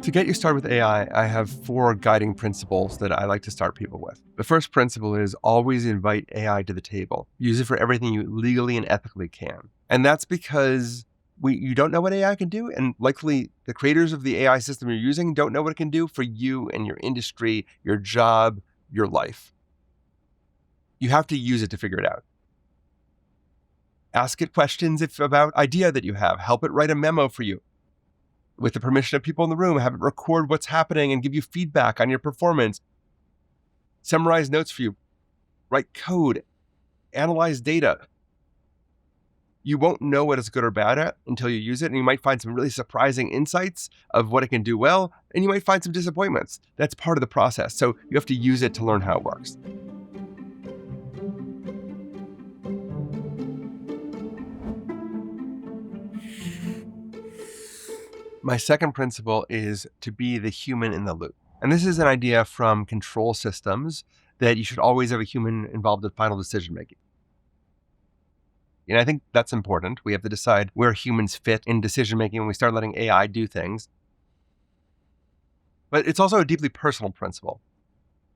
To get you started with AI, I have 4 guiding principles that I like to start people with. The first principle is always invite AI to the table. Use it for everything you legally and ethically can. And that's because you don't know what AI can do, and likely the creators of the AI system you're using don't know what it can do for you and your industry, your job, your life. You have to use it to figure it out. Ask it questions about idea that you have. Help it write a memo for you. With the permission of people in the room, have it record what's happening and give you feedback on your performance. Summarize notes for you. Write code. Analyze data. You won't know what it's good or bad at until you use it, and you might find some really surprising insights of what it can do well, and you might find some disappointments. That's part of the process, so you have to use it to learn how it works. My second principle is to be the human in the loop. And this is an idea from control systems that you should always have a human involved in final decision making. And I think that's important. We have to decide where humans fit in decision making when we start letting AI do things. But it's also a deeply personal principle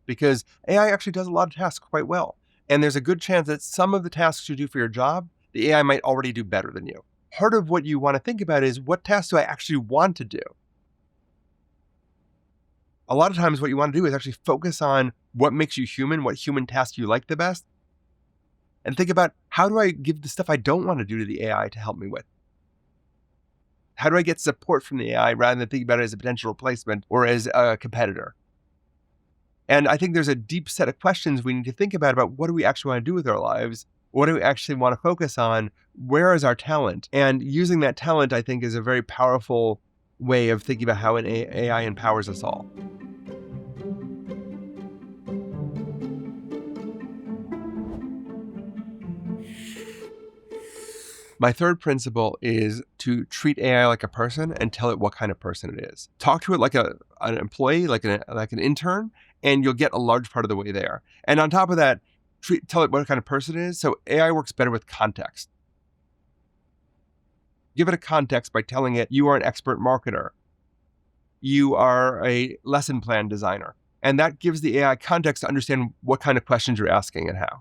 because AI actually does a lot of tasks quite well. And there's a good chance that some of the tasks you do for your job, the AI might already do better than you. Part of what you want to think about is, what tasks do I actually want to do? A lot of times what you want to do is actually focus on what makes you human, what human tasks you like the best, and think about, how do I give the stuff I don't want to do to the AI to help me with? How do I get support from the AI rather than thinking about it as a potential replacement or as a competitor? And I think there's a deep set of questions we need to think about what do we actually want to do with our lives? What do we actually want to focus on? Where is our talent? And using that talent, I think, is a very powerful way of thinking about how an AI empowers us all. My third principle is to treat AI like a person and tell it what kind of person it is. Talk to it like an employee, like an intern, and you'll get a large part of the way there. And on top of that, tell it what kind of person it is. So AI works better with context. Give it a context by telling it you are an expert marketer. You are a lesson plan designer. And that gives the AI context to understand what kind of questions you're asking and how.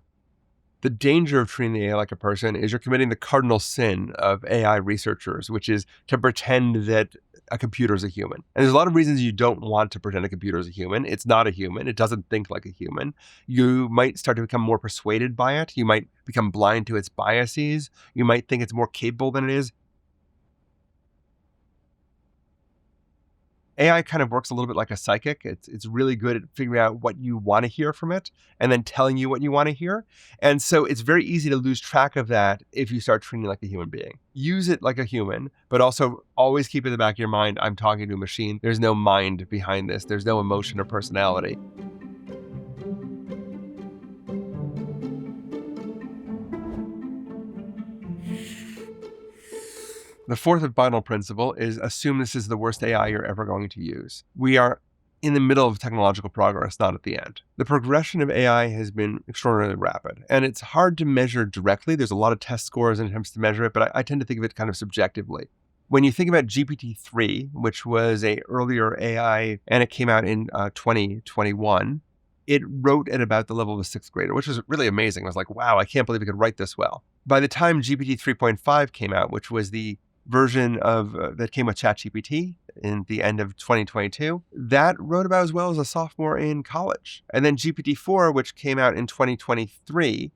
The danger of treating the AI like a person is you're committing the cardinal sin of AI researchers, which is to pretend that a computer is a human. And there's a lot of reasons you don't want to pretend a computer is a human. It's not a human. It doesn't think like a human. You might start to become more persuaded by it. You might become blind to its biases. You might think it's more capable than it is. AI kind of works a little bit like a psychic. It's really good at figuring out what you want to hear from it and then telling you what you want to hear. And so it's very easy to lose track of that if you start treating it like a human being. Use it like a human, but also always keep in the back of your mind, I'm talking to a machine. There's no mind behind this. There's no emotion or personality. The fourth and final principle is assume this is the worst AI you're ever going to use. We are in the middle of technological progress, not at the end. The progression of AI has been extraordinarily rapid, and it's hard to measure directly. There's a lot of test scores and attempts to measure it, but I tend to think of it kind of subjectively. When you think about GPT-3, which was an earlier AI, and it came out in 2021, it wrote at about the level of a 6th grader, which was really amazing. I was like, wow, I can't believe it could write this well. By the time GPT 3.5 came out, which was the version of that came with ChatGPT in the end of 2022, that wrote about as well as a sophomore in college. And then GPT-4, which came out in 2023,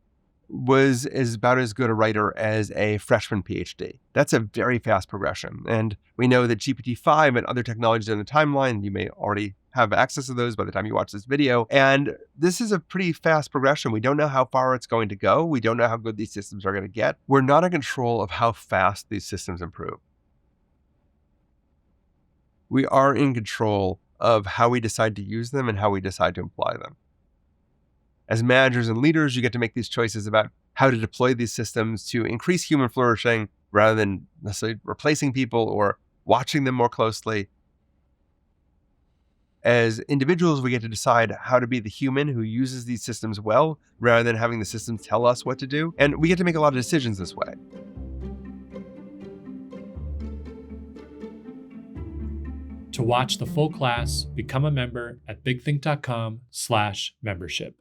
was about as good a writer as a freshman PhD. That's a very fast progression. And we know that GPT-5 and other technologies in the timeline, you may already have access to those by the time you watch this video. And this is a pretty fast progression. We don't know how far it's going to go. We don't know how good these systems are going to get. We're not in control of how fast these systems improve. We are in control of how we decide to use them and how we decide to apply them. As managers and leaders, you get to make these choices about how to deploy these systems to increase human flourishing rather than necessarily replacing people or watching them more closely. As individuals, we get to decide how to be the human who uses these systems well, rather than having the systems tell us what to do. And we get to make a lot of decisions this way. To watch the full class, become a member at bigthink.com/membership.